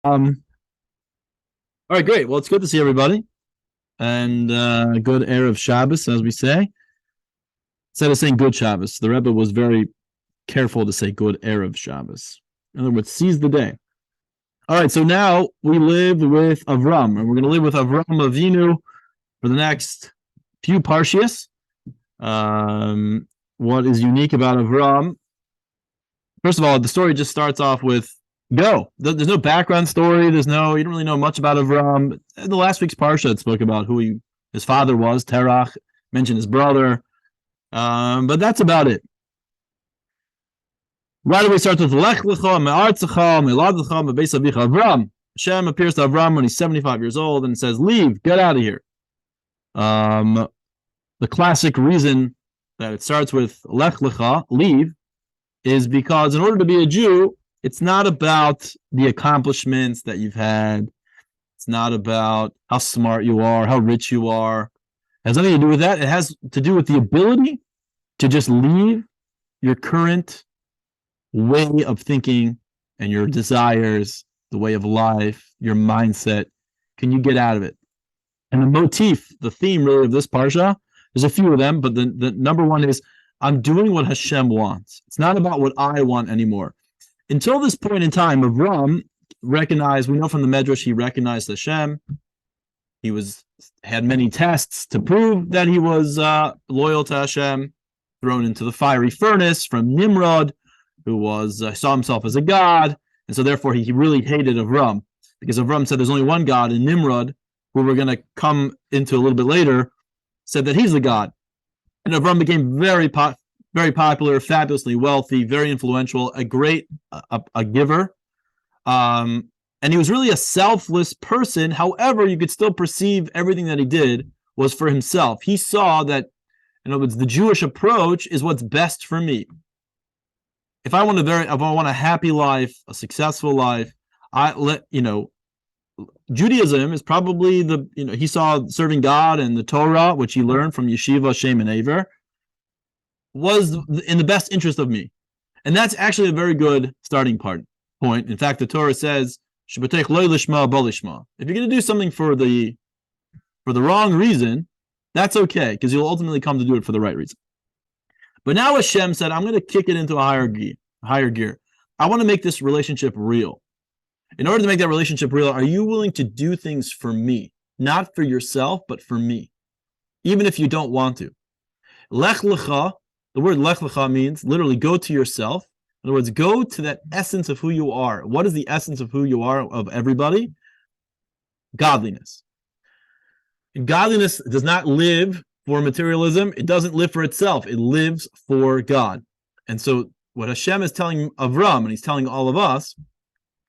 All right, great. Well, it's good to see everybody, and good Erev Shabbos, as we say. Instead of saying good Shabbos, the Rebbe was very careful to say good Erev Shabbos. In other words, seize the day. All right, so now we live with Avram, and we're going to live with Avram Avinu for the next few parshias. What is unique about Avram? First of all, the story just starts off with go. There's no background story. You don't really know much about Avram. The last week's parsha it spoke about who his father was, Terach, mentioned his brother, but that's about it. Right away starts with Lech Lecha, Me'artzecha, Me'ladlecha, Me'beis Avicha. Avram. Hashem appears to Avram when he's 75 years old and says, leave, get out of here. The classic reason that it starts with Lech Lecha, leave, is because in order to be a Jew, it's not about the accomplishments that you've had. It's not about how smart you are, how rich you are. It has nothing to do with that. It has to do with the ability to just leave your current way of thinking and your desires, the way of life, your mindset. Can you get out of it? And the motif, the theme really of this parsha, there's a few of them, but the number one is I'm doing what Hashem wants. It's not about what I want anymore. Until this point in time, Avram recognized, we know from the Medrash, he recognized Hashem. He had many tests to prove that he was loyal to Hashem, thrown into the fiery furnace from Nimrod, who saw himself as a god, and so therefore he really hated Avram, because Avram said there's only one God, and Nimrod, who we're going to come into a little bit later, said that he's the God. And Avram became very popular, fabulously wealthy, very influential, a great a giver. And he was really a selfless person. However, you could still perceive everything that he did was for himself. He saw that, in other words, the Jewish approach is what's best for me. If I want a happy life, a successful life, Judaism is probably he saw serving God and the Torah, which he learned from Yeshiva, Shem, and Aver, was in the best interest of me. And that's actually a very good starting point. In fact, the Torah says, if you're going to do something for the wrong reason, that's okay, because you'll ultimately come to do it for the right reason. But now Hashem said, I'm going to kick it into a higher gear. I want to make this relationship real. In order to make that relationship real, are you willing to do things for me? Not for yourself, but for me. Even if you don't want to. Lech Lecha, the word Lech Lecha means literally go to yourself. In other words, go to that essence of who you are. What is the essence of who you are of everybody? Godliness. And godliness does not live for materialism. It doesn't live for itself. It lives for God. And so what Hashem is telling Avram, and he's telling all of us,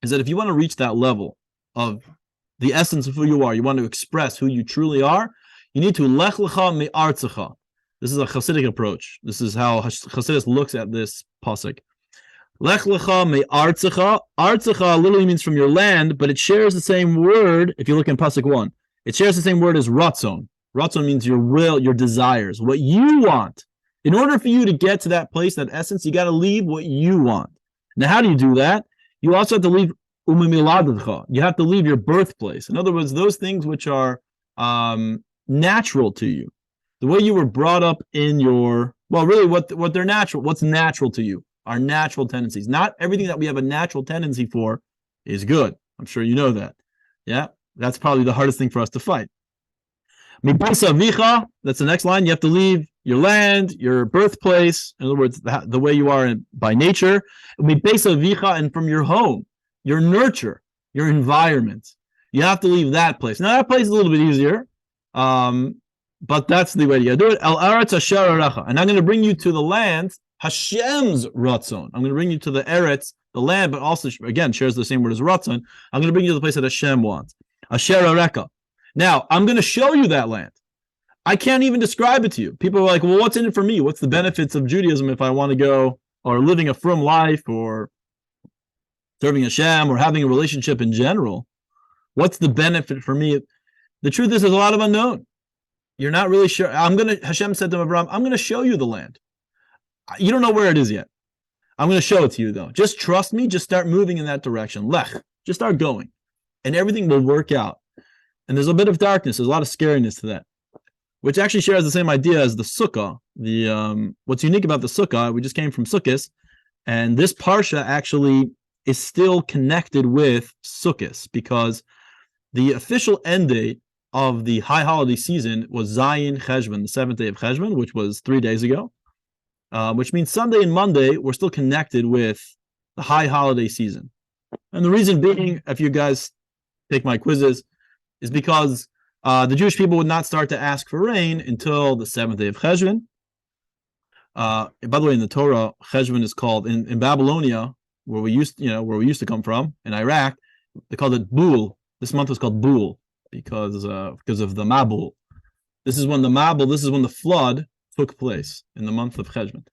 is that if you want to reach that level of the essence of who you are, you want to express who you truly are, you need to Lech Lecha Me'artzecha. This is a Hasidic approach. This is how Hasidus looks at this pasuk. Lech Lecha Me'artzecha. Artzecha literally means from your land, but it shares the same word. If you look in pasuk 1, it shares the same word as Ratzon. Ratzon means your will, your desires, what you want. In order for you to get to that place, that essence, you got to leave what you want. Now, how do you do that? You also have to leave umimiladadcha. You have to leave your birthplace. In other words, those things which are natural to you, the way you were brought up in what they're natural. What's natural to you? Our natural tendencies. Not everything that we have a natural tendency for is good. I'm sure you know that. Yeah, that's probably the hardest thing for us to fight. Mibasa vicha. That's the next line. You have to leave your land, your birthplace, in other words, the way you are by nature, and from your home, your nurture, your environment. You have to leave that place. Now, that place is a little bit easier, but that's the way you do it. And I'm going to bring you to the land, Hashem's Ratzon. I'm going to bring you to the Eretz, the land, but also, again, shares the same word as Ratzon. I'm going to bring you to the place that Hashem wants. Asher Areka. Now, I'm going to show you that land. I can't even describe it to you. People are like, well, what's in it for me? What's the benefits of Judaism if I want to go, or living a frum life, or serving Hashem, or having a relationship in general? What's the benefit for me? The truth is, there's a lot of unknown. You're not really sure. Hashem said to Abraham, I'm going to show you the land. You don't know where it is yet. I'm going to show it to you, though. Just trust me. Just start moving in that direction. Lech. Just start going. and everything will work out. And there's a bit of darkness. There's a lot of scariness to that, which actually shares the same idea as the sukkah. What's unique about the sukkah, we just came from Sukkot, and this parsha actually is still connected with Sukkot, because the official end date of the high holiday season was Zayin Cheshvan, the 7th day of Cheshvan, which was 3 days ago, which means Sunday and Monday were still connected with the high holiday season. And the reason being, if you guys take my quizzes, is because the Jewish people would not start to ask for rain until the 7th day of Cheshvan. By the way, in the Torah, Cheshvan is called in Babylonia, where we used to come from, in Iraq, they called it Bul. This month was called Bul because of the Mabul. This is when the flood took place in the month of Cheshvan.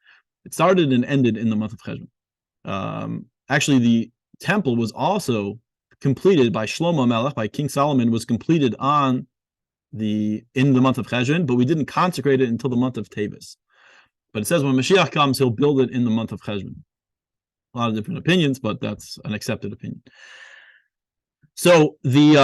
It started and ended in the month of Cheshvan. Actually, the temple was also completed by Shlomo Melech, by King Solomon, was completed in the month of Cheshvan, but we didn't consecrate it until the month of Teves. But it says when Mashiach comes, he'll build it in the month of Cheshvan. A lot of different opinions, but that's an accepted opinion. So the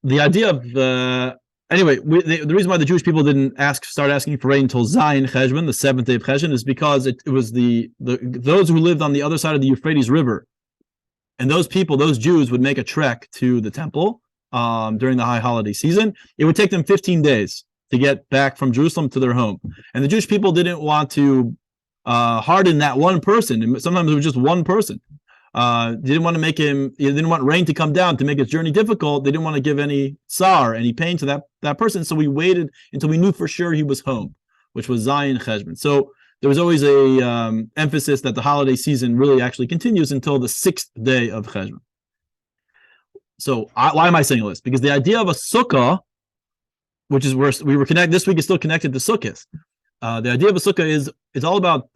idea of the reason why the Jewish people didn't start asking for rain until Zayin Cheshvan, the 7th day of Cheshvan, is because it was those who lived on the other side of the Euphrates River, and those Jews would make a trek to the temple during the high holiday season. It would take them 15 days to get back from Jerusalem to their home, and the Jewish people didn't want to harden that one person. Sometimes it was just one person. They didn't want rain to come down to make his journey difficult. They didn't want to give any pain to that person. So we waited until we knew for sure he was home, which was Zayin Cheshvan. So there was always a emphasis that the holiday season really actually continues until the 6th day of Cheshvan. So why am I saying all this? Because the idea of a sukkah, which is where we were connected this week, is still connected to Sukkot. The idea of a sukkah is all about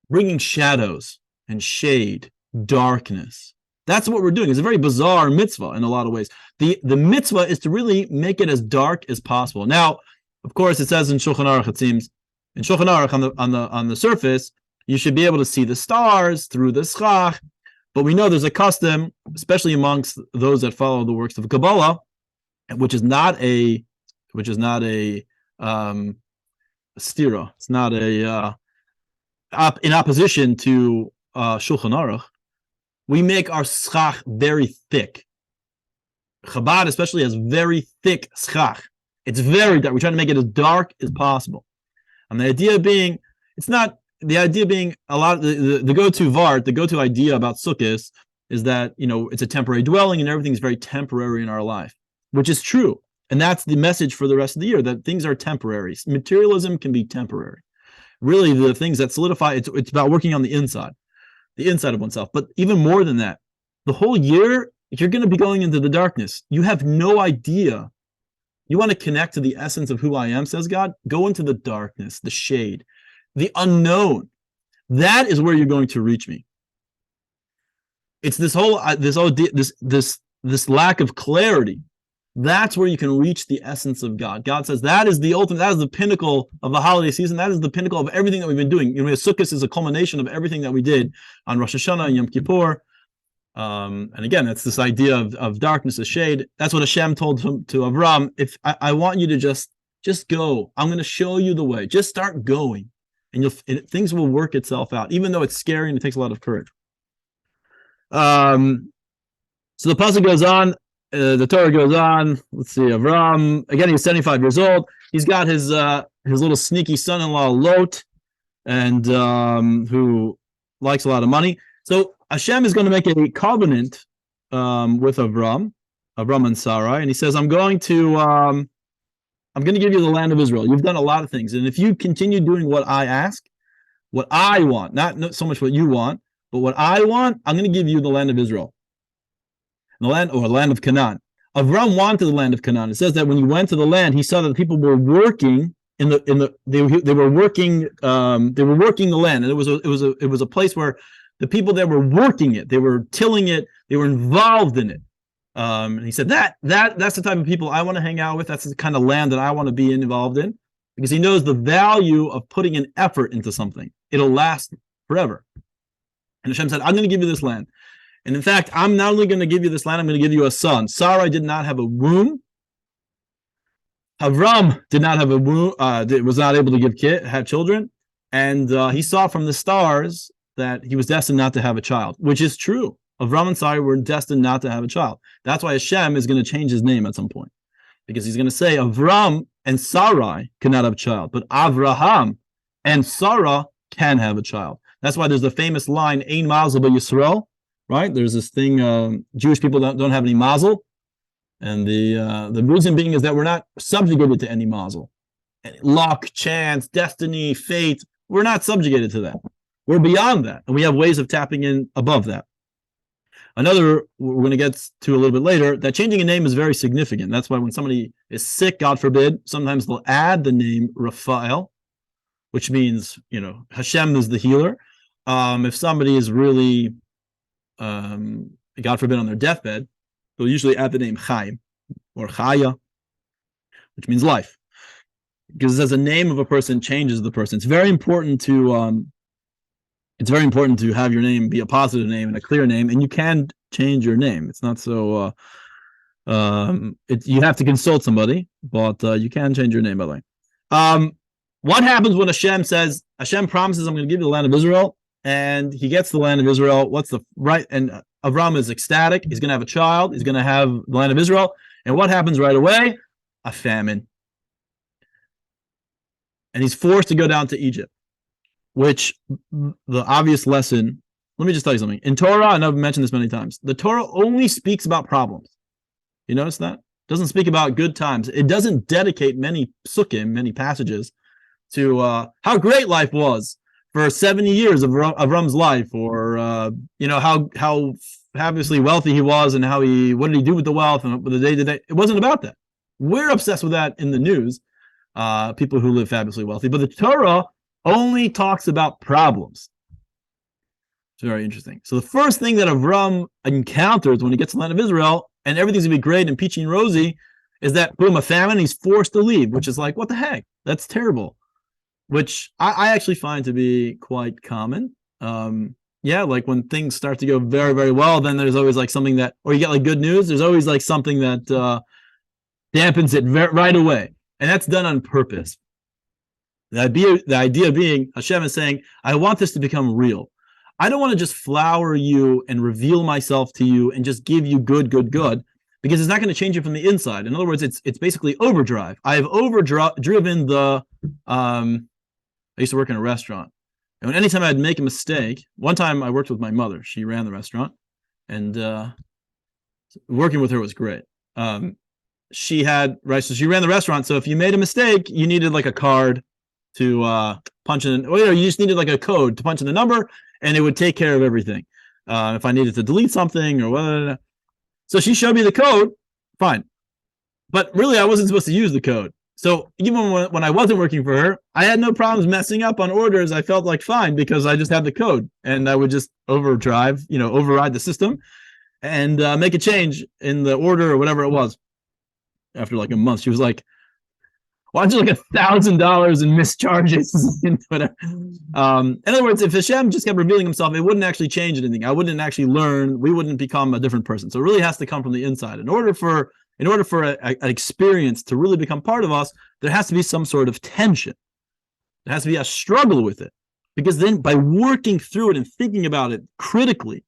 bringing shadows and shade, darkness. That's what we're doing. It's a very bizarre mitzvah in a lot of ways. The mitzvah is to really make it as dark as possible. Now, of course, it says in Shulchan Aruch, it seems, in Shulchan Aruch on the surface, you should be able to see the stars through the schach, but we know there's a custom, especially amongst those that follow the works of Kabbalah, which is not a stira. It's not in opposition to Shulchan Aruch. We make our schach very thick. Chabad especially has very thick schach. It's very dark. We're trying to make it as dark as possible. And the idea being a lot of the go-to idea about Sukkot is that, it's a temporary dwelling and everything's very temporary in our life, which is true. And that's the message for the rest of the year, that things are temporary. Materialism can be temporary. Really, the things that solidify, it's about working on the inside of oneself. But even more than that, the whole year, you're going to be going into the darkness. You have no idea. You want to connect to the essence of who I am, says God? Go into the darkness, the shade, the unknown. That is where you're going to reach me. It's this lack of clarity. That's where you can reach the essence of God. God says that is the ultimate, that is the pinnacle of the holiday season. That is the pinnacle of everything that we've been doing. Sukkot is a culmination of everything that we did on Rosh Hashanah and Yom Kippur. And again, that's this idea of darkness, of shade. That's what Hashem told to Avram. If I want you to just go, I'm going to show you the way. Just start going, and things will work itself out, even though it's scary and it takes a lot of courage. So the pasuk goes on. The Torah goes on. Let's see. Avram, again, he's 75 years old. He's got his little sneaky son-in-law Lot, and who likes a lot of money. So Hashem is going to make a covenant with Avram and Sarai, and he says, I'm going to give you the land of Israel. You've done a lot of things, and if you continue doing what I ask, what I want, not so much what you want, but what I want, I'm going to give you the land of Israel. The land of Canaan. Avram wanted the land of Canaan. It says that when he went to the land, he saw that the people were working they were working the land, and it was a place where the people there were working it, they were tilling it, they were involved in it. And he said that's the type of people I want to hang out with. That's the kind of land that I want to be involved in, because he knows the value of putting an effort into something. It'll last forever. And Hashem said, I'm going to give you this land. And in fact, I'm not only going to give you this land, I'm going to give you a son. Sarai did not have a womb. Avram did not have a womb, was not able to have children. And he saw from the stars that he was destined not to have a child, which is true. Avram and Sarai were destined not to have a child. That's why Hashem is going to change his name at some point, because he's going to say Avram and Sarai cannot have a child, but Avraham and Sarah can have a child. That's why there's the famous line, Ein mazel b'Yisrael, right? There's this thing, Jewish people don't have any mazel. And the reason being is that we're not subjugated to any mazel. Luck, chance, destiny, fate, we're not subjugated to that. We're beyond that, and we have ways of tapping in above that. Another, we're going to get to a little bit later, that changing a name is very significant. That's why when somebody is sick, God forbid, sometimes they'll add the name Raphael, which means, Hashem is the healer. If somebody is really, God forbid, on their deathbed, they'll usually add the name Chaim or Chaya, which means life, because as a name of a person changes the person. It's very important to have your name be a positive name and a clear name, and you can change your name. It's not so you have to consult somebody, but you can change your name, by the way. What happens when Hashem promises, I'm going to give you the land of Israel, and he gets the land of Israel? What's the right? And Avram is ecstatic. He's going to have a child. He's going to have the land of Israel. And what happens right away? A famine. And he's forced to go down to Egypt, which the obvious lesson, let me just tell you something. In Torah, and I've mentioned this many times, the Torah only speaks about problems. You notice that? It doesn't speak about good times. It doesn't dedicate many psukim, many passages, to how great life was for 70 years of Avram's life, or how fabulously wealthy he was, and what did he do with the wealth and the day to day. It wasn't about that. We're obsessed with that in the news, people who live fabulously wealthy. But the Torah only talks about problems. It's very interesting. So the first thing that Avram encounters when he gets to the land of Israel, and everything's gonna be great and peachy and rosy, is that boom, a famine. He's forced to leave, which is like, what the heck? That's terrible. Which I actually find to be quite common. Like when things start to go very, very well, then there's always like something that, or you get like good news, there's always like something that dampens it right away. And that's done on purpose. The idea being, Hashem is saying, I want this to become real. I don't want to just flower you and reveal myself to you and just give you good, because it's not going to change you from the inside. In other words, it's basically overdrive. I have driven the, I used to work in a restaurant. And anytime I'd make a mistake, one time I worked with my mother. She ran the restaurant, and working with her was great. So she ran the restaurant. So if you made a mistake, you needed like a card to punch in, you just needed like a code to punch in the number, and it would take care of everything. If I needed to delete something or whatever. So she showed me the code, fine. But really, I wasn't supposed to use the code. So even when I wasn't working for her, I had no problems messing up on orders. I felt like fine, because I just had the code, and I would just override the system and make a change in the order or whatever it was. After like a month, she was like, why don't you like $1,000 in missed charges and whatever. In other words, if Hashem just kept revealing himself, it wouldn't actually change anything. I wouldn't actually learn. We wouldn't become a different person. So it really has to come from the inside. In order for an experience to really become part of us, there has to be some sort of tension. There has to be a struggle with it, because then by working through it and thinking about it critically,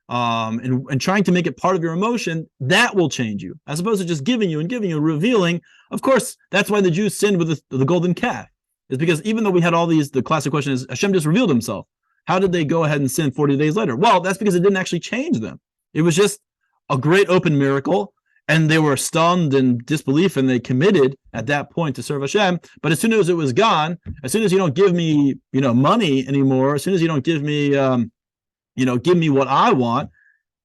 and trying to make it part of your emotion, that will change you, as opposed to just giving you, revealing. Of course, that's why the Jews sinned with the golden calf, is because even though we had all these, the classic question is, Hashem just revealed himself. How did they go ahead and sin 40 days later? Well, that's because it didn't actually change them. It was just a great open miracle, and they were stunned in disbelief, and they committed at that point to serve Hashem. But as soon as it was gone, as soon as you don't give me, money anymore, as soon as you don't give me, give me what I want,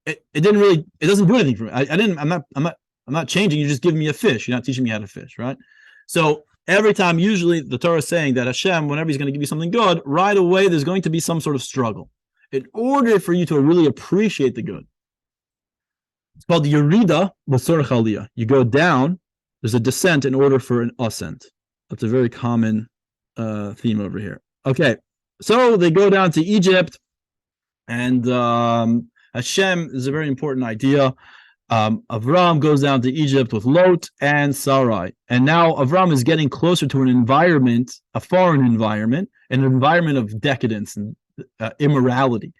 it doesn't do anything for me. I'm not changing. You're just giving me a fish. You're not teaching me how to fish, right? So every time, usually the Torah is saying that Hashem, whenever he's going to give you something good, right away there's going to be some sort of struggle in order for you to really appreciate the good. It's called Yerida B'Sorach Aliyah. You go down, there's a descent in order for an ascent. That's a very common theme over here. Okay, so they go down to Egypt, and Hashem is a very important idea. Avram goes down to Egypt with Lot and Sarai. And now Avram is getting closer to an environment, a foreign environment, an environment of decadence and immorality.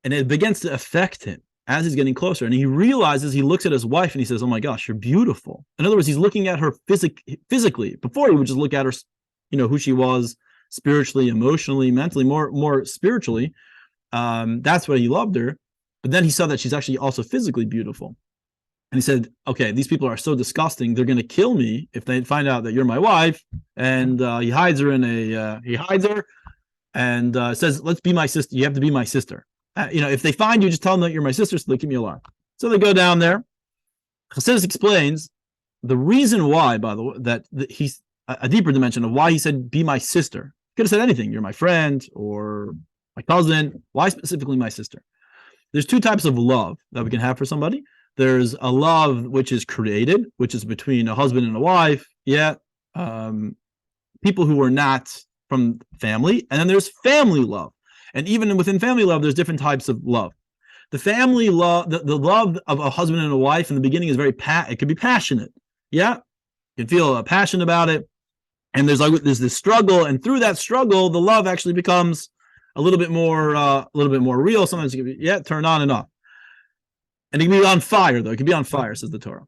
And it begins to affect him as he's getting closer. And he realizes, he looks at his wife and he says, oh my gosh, you're beautiful. In other words, he's looking at her physically. Before he would just look at her, who she was spiritually, emotionally, mentally, more spiritually. That's why he loved her. But then he saw that she's actually also physically beautiful. And he said, okay, these people are so disgusting. They're going to kill me if they find out that you're my wife. And he hides her and says, let's be my sister. You have to be my sister. If they find you, just tell them that you're my sister so they keep me alive. So they go down there. Chassidus explains the reason why, by the way, that he's a deeper dimension of why he said, be my sister. He could have said anything. You're my friend or my cousin. Why specifically my sister? There's two types of love that we can have for somebody. There's a love which is created, which is between a husband and a wife. Yeah. People who are not from family. And then there's family love. And even within family love, there's different types of love. The family love, the love of a husband and a wife in the beginning is it can be passionate. Yeah. You can feel passionate about it. And there's this struggle. And through that struggle, the love actually becomes a little bit more real. Sometimes it can be, turned on and off. And it can be on fire, though. It can be on fire, says the Torah.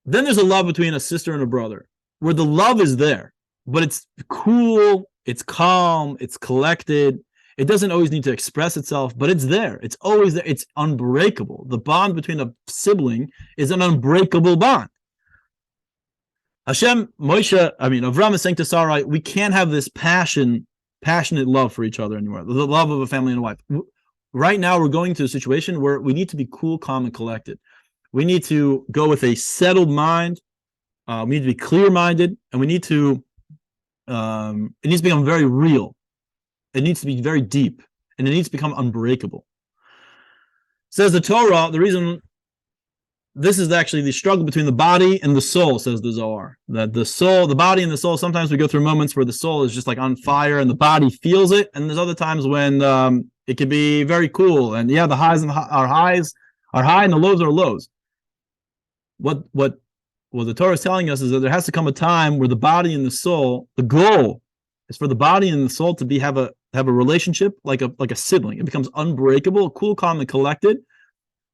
Then there's a love between a sister and a brother, where the love is there, but it's cool, it's calm, it's collected. It doesn't always need to express itself, but it's there. It's always there. It's unbreakable. The bond between a sibling is an unbreakable bond. Avram is saying to Sarai, we can't have this passionate love for each other anymore. The love of a family and a wife. Right now, we're going to a situation where we need to be cool, calm, and collected. We need to go with a settled mind. We need to be clear-minded, and we need to. It needs to become very real. It needs to be very deep, and it needs to become unbreakable. Says the Torah, the reason this is actually the struggle between the body and the soul, says the Zohar. That the body and the soul, sometimes we go through moments where the soul is just like on fire and the body feels it, and there's other times when it can be very cool. And the highs are high and the lows are lows. What the Torah is telling us is that there has to come a time where the body and the soul, the goal is for the body and the soul to have a relationship like a sibling. It becomes unbreakable, cool, calm, and collected.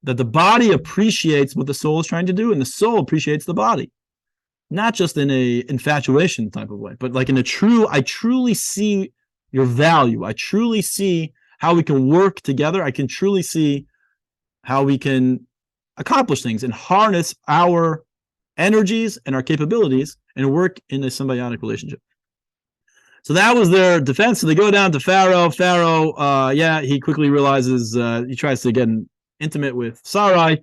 That the body appreciates what the soul is trying to do, and the soul appreciates the body. Not just in a infatuation type of way, but like in I truly see your value. I truly see how we can work together. I can truly see how we can accomplish things and harness our energies and our capabilities and work in a symbiotic relationship. So that was their defense. So they go down to Pharaoh. Pharaoh, he quickly realizes, he tries to get intimate with Sarai.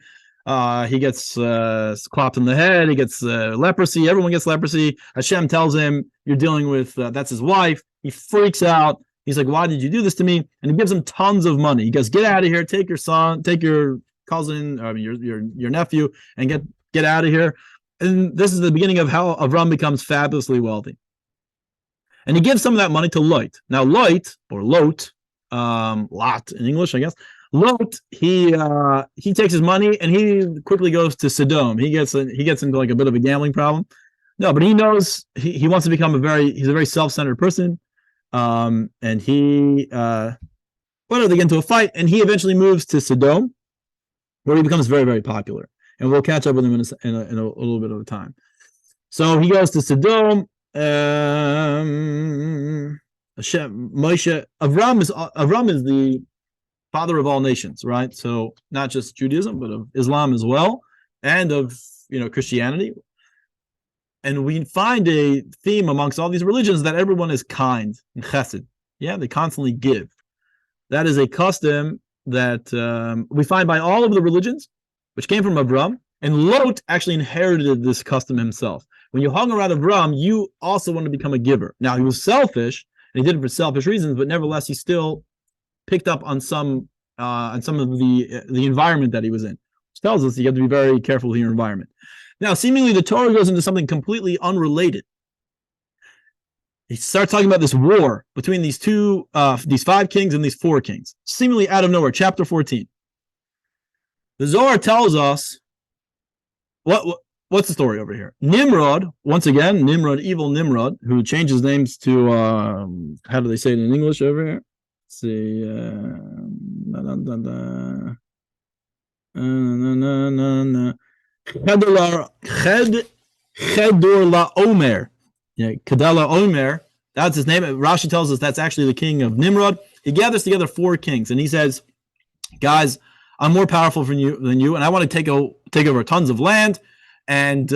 He gets clopped in the head. He gets leprosy. Everyone gets leprosy. Hashem tells him, you're dealing with, that's his wife. He freaks out. He's like, why did you do this to me? And he gives him tons of money. He goes, get out of here. Take your son, take your cousin, your nephew, and get out of here. And this is the beginning of how Avram becomes fabulously wealthy. And he gives some of that money to Lot. Now, Lot, Lot in English, I guess. Lot, he takes his money and he quickly goes to Sodom. He gets into like a bit of a gambling problem. No, but he knows he wants to become he's a very self-centered person. And they get into a fight, and he eventually moves to Sodom, where he becomes very, very popular. And we'll catch up with him in a little bit of a time. So he goes to Sodom. Avram is the father of all nations, right? So not just Judaism, but of Islam as well, and of Christianity. And we find a theme amongst all these religions that everyone is kind and chesed. Yeah, they constantly give. That is a custom that we find by all of the religions, which came from Avram. And Lot actually inherited this custom himself. When you hung around Avram, you also want to become a giver. Now, he was selfish, and he did it for selfish reasons, but nevertheless, he still picked up on some of the environment that he was in, which tells us you have to be very careful with your environment. Now, seemingly, the Torah goes into something completely unrelated. He starts talking about this war between these 5 kings and these 4 kings, seemingly out of nowhere. Chapter 14. The Zohar tells us what's the story over here. Nimrod, once again, evil Nimrod, who changes names to how do they say it in English over here? Let's see, Chedor Omer. Yeah, Kedala Omer. That's his name. Rashi tells us that's actually the king of Nimrod. He gathers together 4 kings, and he says, "Guys, I'm more powerful than you, and I want to take over tons of land and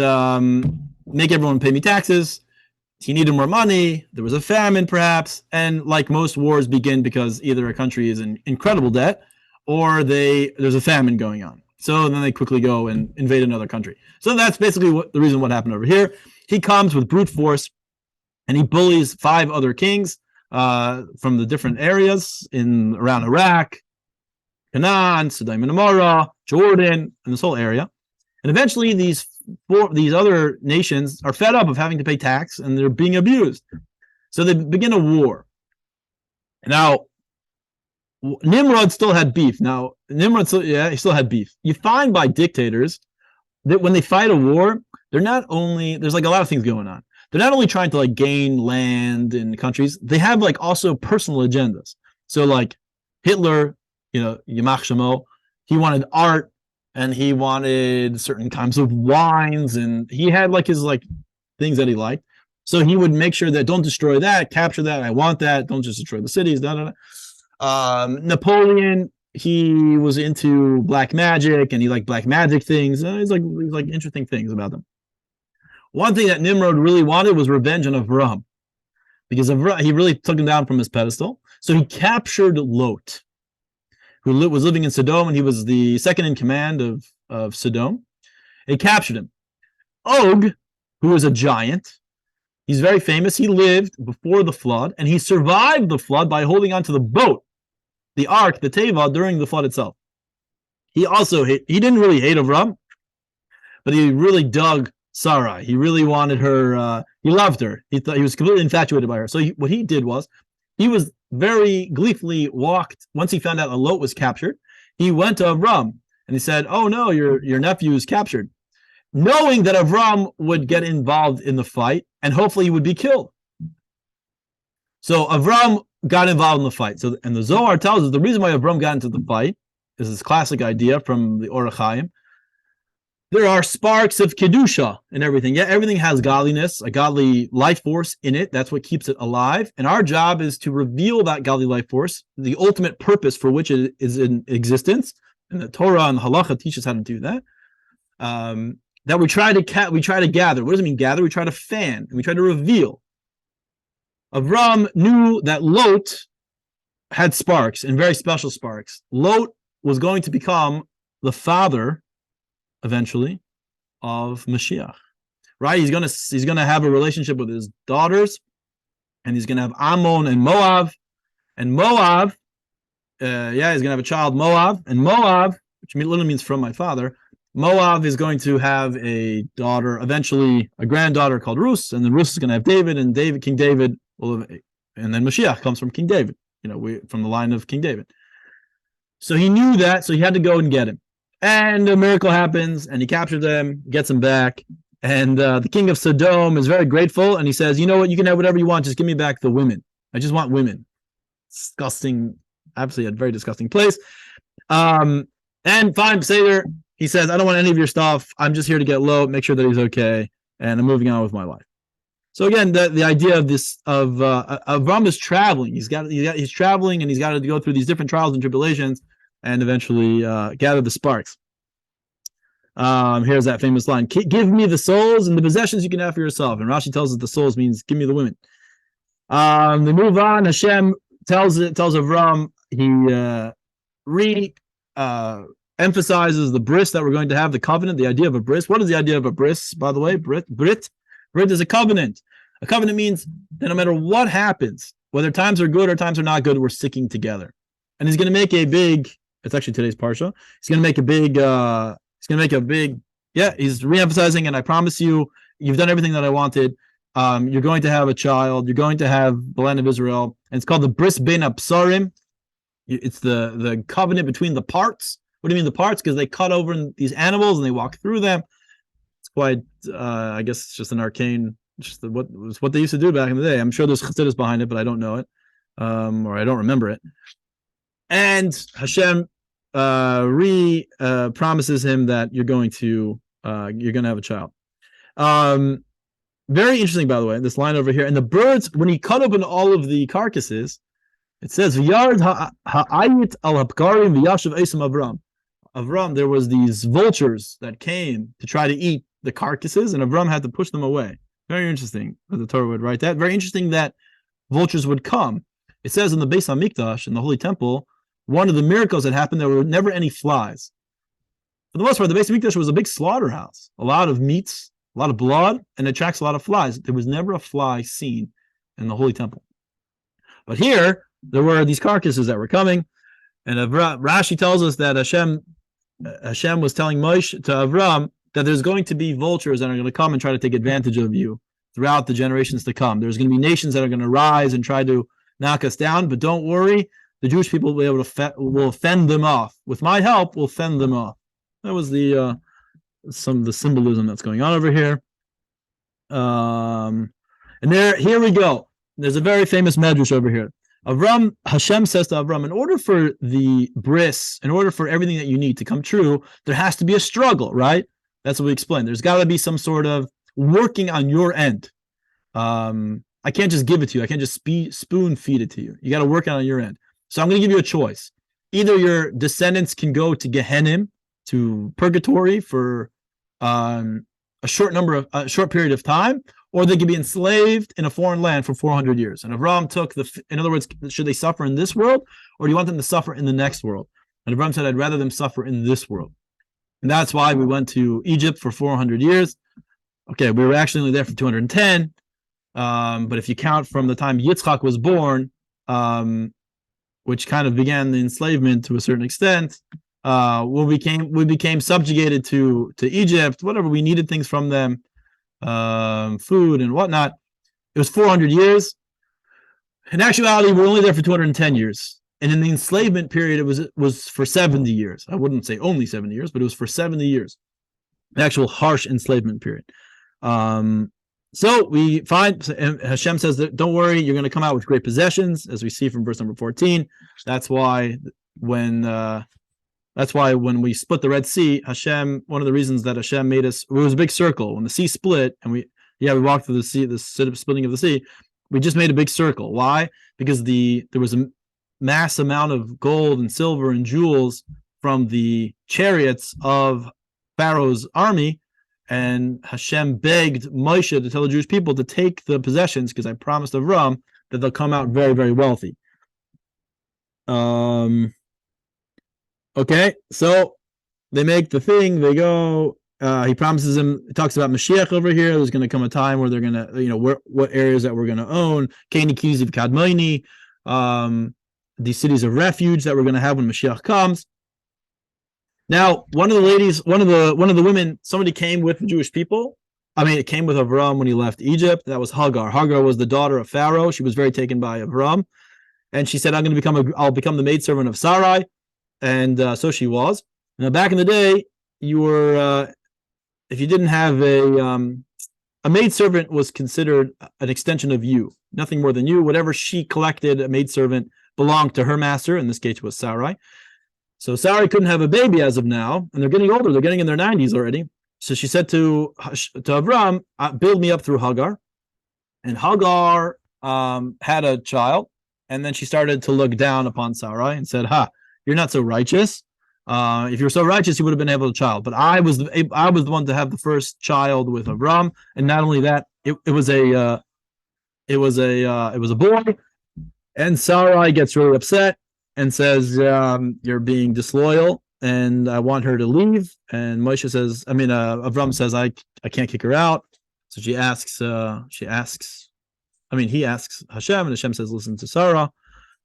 make everyone pay me taxes." He needed more money. There was a famine, perhaps, and like most wars begin because either a country is in incredible debt or there's a famine going on. So then they quickly go and invade another country. So that's basically the reason what happened over here. He comes with brute force, and he bullies 5 other kings from the different areas around Iraq, Canaan, Sodom and Gomorrah, Jordan, and this whole area. And eventually these other nations are fed up of having to pay tax, and they're being abused. So they begin a war. Now, Nimrod still had beef. He still had beef. You find by dictators that when they fight a war, there's like a lot of things going on. They're not only trying to like gain land in countries, they have like also personal agendas. So like Hitler, Yamach Shemo, he wanted art and he wanted certain kinds of wines, and he had like his like things that he liked. So he would make sure that don't destroy that, capture that, I want that, don't just destroy the cities, Napoleon, he was into black magic and he liked black magic things. He's like interesting things about them. One thing that Nimrod really wanted was revenge on Avram, because he really took him down from his pedestal. So he captured Lot, who was living in Sodom, and he was the second in command of Sodom. He captured him. Og, who was a giant, he's very famous. He lived before the flood, and he survived the flood by holding onto the boat, the ark, the Teva, during the flood itself. He didn't really hate Avram, but he really dug Sarai. He really wanted her. He loved her. He was completely infatuated by her. So what he did was, he was very gleefully walked. Once he found out that Lot was captured, he went to Avram and he said, "Oh no, your nephew is captured," knowing that Avram would get involved in the fight and hopefully he would be killed. So Avram got involved in the fight. And the Zohar tells us the reason why Avram got into the fight is this classic idea from the Orach Chaim. There are sparks of Kedusha and everything. Yeah, everything has godliness, a godly life force in it. That's what keeps it alive. And our job is to reveal that godly life force, the ultimate purpose for which it is in existence. And the Torah and the Halacha teach us how to do that. That we try to gather. What does it mean, gather? We try to fan, and we try to reveal. Avram knew that Lot had sparks, and very special sparks. Lot was going to become the father, eventually, of Mashiach, right? He's gonna have a relationship with his daughters, and he's gonna have Ammon and Moab, he's gonna have a child, Moab, and Moab, which literally means from my father. Moab is going to have a daughter, eventually a granddaughter called Rus, and then Rus is gonna have David, and King David will, and then Mashiach comes from King David. From the line of King David. So he knew that, so he had to go and get him. And a miracle happens, and he captures them, gets them back. And the king of Sodom is very grateful, and he says, "You know what? You can have whatever you want. Just give me back the women. I just want women." Disgusting, absolutely a very disgusting place. And fine, Seder, he says, "I don't want any of your stuff. I'm just here to get Lot, make sure that he's okay, and I'm moving on with my life." So again, the idea of Avram is traveling. He's traveling, and he's got to go through these different trials and tribulations, and eventually gather the sparks. Here's that famous line: "Give me the souls and the possessions you can have for yourself." And Rashi tells us the souls means give me the women. They move on. Hashem tells Avram, he emphasizes the bris that we're going to have, the covenant, the idea of a bris. What is the idea of a bris, by the way? Brit is a covenant. A covenant means that no matter what happens, whether times are good or times are not good, we're sticking together. And he's going to make a big, it's actually today's parsha. He's going to make a big, he's re-emphasizing, and I promise you, you've done everything that I wanted. You're going to have a child. You're going to have the land of Israel. And it's called the bris ben apsarim. It's the covenant between the parts. What do you mean the parts? Because they cut over these animals and they walk through them. It's quite, I guess it's just an arcane, just what they used to do back in the day. I'm sure there's chassidus behind it, but I don't know it, or I don't remember it. And Hashem promises him that you're going to have a child. Very interesting, by the way, this line over here. And the birds, when he cut open all of the carcasses, it says, "V'yard ha'ayit al hapkarim v'yashav esim Avram." Avram, there was these vultures that came to try to eat the carcasses, and Avram had to push them away. Very interesting that the Torah would write that. Very interesting that vultures would come. It says in the Beis HaMikdash, in the Holy Temple, one of the miracles that happened, there were never any flies. For the most part, the Beis HaMikdash was a big slaughterhouse. A lot of meats, a lot of blood, and it attracts a lot of flies. There was never a fly seen in the Holy Temple. But here, there were these carcasses that were coming, and Rashi tells us that Hashem was telling Moshe to Avram that there's going to be vultures that are going to come and try to take advantage of you throughout the generations to come. There's going to be nations that are going to rise and try to knock us down, but don't worry, the Jewish people will be able to will fend them off. With my help, we'll fend them off. That was the some of the symbolism that's going on over here. And here we go. There's a very famous medrash over here. Hashem says to Avram, in order for the bris, in order for everything that you need to come true, there has to be a struggle, right? That's what we explained. There's got to be some sort of working on your end. I can't just give it to you. I can't just spoon feed it to you. You got to work on your end. So I'm going to give you a choice. Either your descendants can go to Gehenna, to purgatory for a short period of time, or they could be enslaved in a foreign land for 400 years. And Avram took in other words, should they suffer in this world, or do you want them to suffer in the next world? And Avram said, I'd rather them suffer in this world. And that's why we went to Egypt for 400 years. Okay, we were actually only there for 210. But if you count from the time Yitzchak was born, which kind of began the enslavement to a certain extent, we became subjugated to Egypt, whatever, we needed things from them, food and whatnot. It was 400 years. In actuality, we're only there for 210 years. And in the enslavement period, it was for 70 years. I wouldn't say only 70 years, but it was for 70 years. The actual harsh enslavement period. So we find, and Hashem says that, don't worry, you're going to come out with great possessions, as we see from verse number 14. That's why when we split the Red Sea, Hashem, one of the reasons that Hashem made us, it was a big circle. When the sea split, and we walked through the sea, the splitting of the sea, we just made a big circle. Why? Because there was a mass amount of gold and silver and jewels from the chariots of Pharaoh's army, and Hashem begged Moshe to tell the Jewish people to take the possessions, because I promised Avram that they'll come out very, very wealthy. Okay, so they make the thing, they go, he promises him, it talks about Mashiach over here. There's going to come a time where they're going to, what areas that we're going to own, Kani Kiziv Kadmoni, these cities of refuge that we're going to have when Mashiach comes. Now, one of the women, somebody came with the Jewish people. It came with Avram when he left Egypt. That was Hagar. Hagar was the daughter of Pharaoh. She was very taken by Avram. And she said, I'll become the maidservant of Sarai. And so she was. Now, back in the day, you were, if you didn't have a maidservant was considered an extension of you. Nothing more than you. Whatever she collected, a maidservant belonged to her master. In this case, was Sarai. So Sarai couldn't have a baby as of now, and they're getting older. They're getting in their 90s already. So she said to Avram, build me up through Hagar. And Hagar had a child, and then she started to look down upon Sarai and said, you're not so righteous. If you're so righteous, you would have been able to child. But I was the one to have the first child with Avram, and not only that, it was a boy. And Sarai gets really upset and says, you're being disloyal, and I want her to leave. And Moshe says, Avram says, I can't kick her out. So he asks Hashem, and Hashem says, listen to Sarai.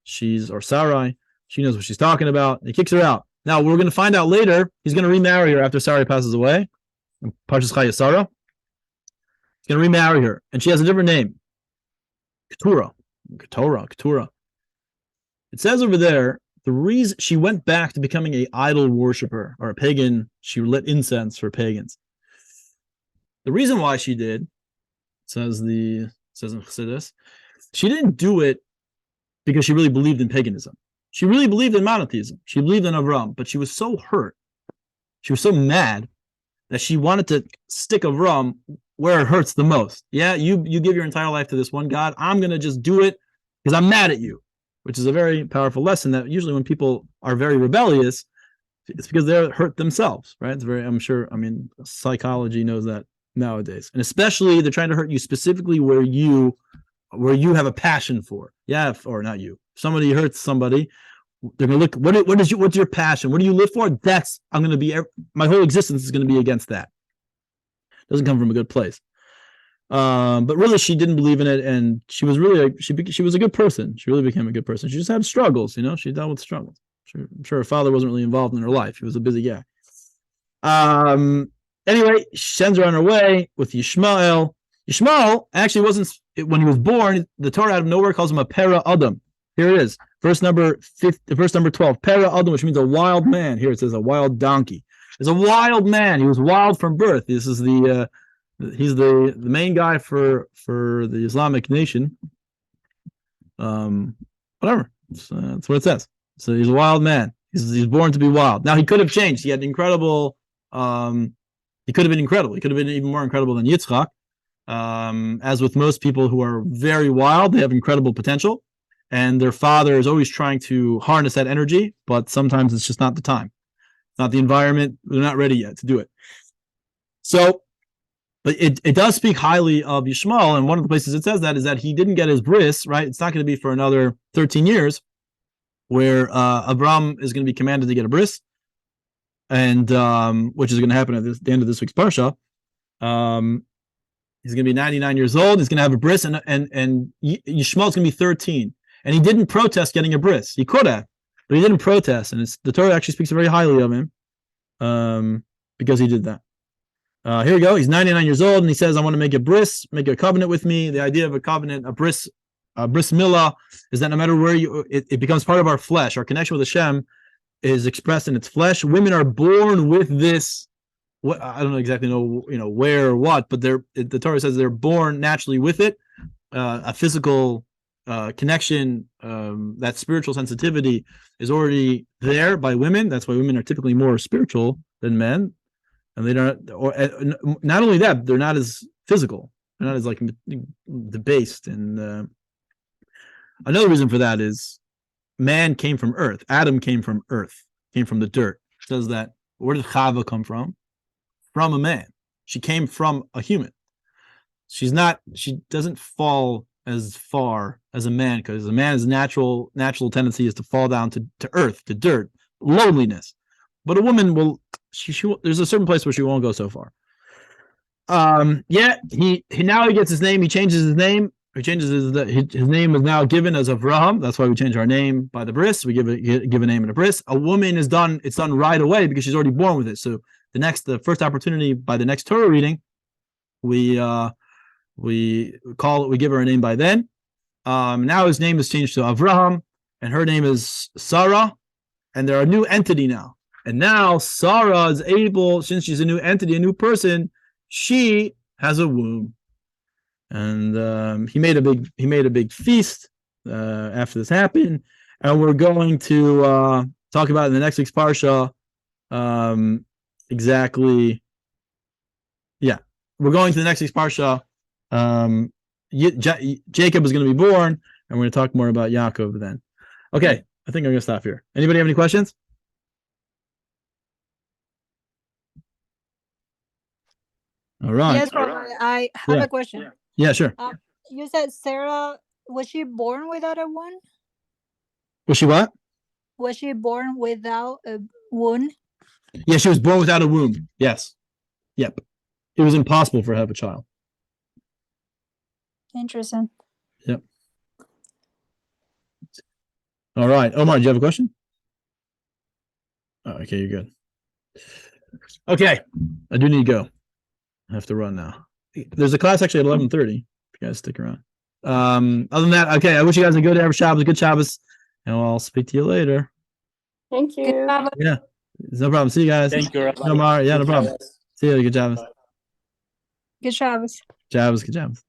She knows what she's talking about. And he kicks her out. Now, we're going to find out later, he's going to remarry her after Sarai passes away. In Parshas Chayei Sarah. He's going to remarry her. And she has a different name. Keturah. It says over there, the reason she went back to becoming an idol worshiper or a pagan, she lit incense for pagans. The reason why she did, says in Chassidus, she didn't do it because she really believed in paganism. She really believed in monotheism. She believed in Avram, but she was so hurt. She was so mad that she wanted to stick Avram where it hurts the most. Yeah, you give your entire life to this one God. I'm going to just do it because I'm mad at you, which is a very powerful lesson that usually when people are very rebellious, it's because they're hurt themselves, right? It's very, I'm sure, psychology knows that nowadays. And especially they're trying to hurt you specifically where you have a passion for. Yeah, or not you. Somebody hurts somebody, they're gonna look, what's your passion? What do you live for? I'm gonna be, my whole existence is gonna be against that. Doesn't come from a good place. But really she didn't believe in it, and she was really she was a good person. She really became a good person. She just had struggles, she dealt with struggles. I'm sure her father wasn't really involved in her life. He was a busy guy. Anyway, she sends her on her way with Yishmael. Yishmael actually wasn't, when he was born, the Torah out of nowhere calls him a Pera Adam. Here it is. Verse number 12. Pera Adam, which means a wild man. Here it says a wild donkey. He's a wild man. He was wild from birth. This is he's the main guy for the Islamic nation. Whatever. That's what it says. So he's a wild man. He's born to be wild. Now he could have changed. He had incredible. He could have been incredible. He could have been even more incredible than Yitzchak. As with most people who are very wild, they have incredible potential, and their father is always trying to harness that energy, but sometimes it's just not the time, not the environment. They're not ready yet to do it. So, but it does speak highly of Yishmael, and one of the places it says that is that he didn't get his bris, right? It's not going to be for another 13 years where Abram is going to be commanded to get a bris, and which is going to happen at the end of this week's parsha. He's going to be 99 years old. He's going to have a bris, and Yishmael's going to be 13. And he didn't protest getting a bris. He could have, but he didn't protest. And the Torah actually speaks very highly of him because he did that. Here we go. He's 99 years old, and he says, I want to make a bris, make a covenant with me. The idea of a covenant, a bris milah, is that no matter where it becomes part of our flesh. Our connection with Hashem is expressed in its flesh. Women are born with this. I don't exactly know, where or what, but the Torah says they're born naturally with it, a physical connection, that spiritual sensitivity is already there by women. That's why women are typically more spiritual than men, and they don't. Or not only that, they're not as physical. They're not as like debased. And another reason for that is man came from earth. Adam came from earth, came from the dirt. It says that. Where did Chava come from? From a man. She came from a human. She doesn't fall as far as a man, because a man's natural tendency is to fall down to earth, to dirt, loneliness. But a woman will, there's a certain place where she won't go so far. He now he gets his name. He changes his name. His name is now given as Avraham. That's why we change our name by the bris. We give a name in a bris. A woman it's done right away because she's already born with it. So the first opportunity by the next Torah reading, we give her a name by then. Now his name is changed to Avraham, and her name is Sarah, and they're a new entity now. And now Sarah is able, since she's a new entity, a new person, she has a womb. And he made a big feast after this happened, and we're going to talk about in the next week's parsha. Exactly. Yeah, we're going to the next week's parsha. Jacob is going to be born, and we're going to talk more about Yaakov then. Okay, I think I'm going to stop here. Anybody have any questions? All right. Yes, Rabbi, I have a question. Yeah, sure. You said Sarah, was she born without a womb? Was she what? Was she born without a womb? Yeah, she was born without a womb. Yes. Yep. It was impossible for her to have a child. Interesting. Yep. All right. Omar, do you have a question? Oh, okay, you're good. Okay. I do need to go. I have to run now. There's a class actually at 11:30. If you guys stick around. Other than that, okay, I wish you guys a good Shabbos, a good Shabbos, and I'll speak to you later. Thank Good you. job. Yeah, no problem. See you guys. Thank you, Rabbi. No, Mar. Yeah, no Good problem. Shabbos. See you. Good job. Good job. Jabs. Good jobs.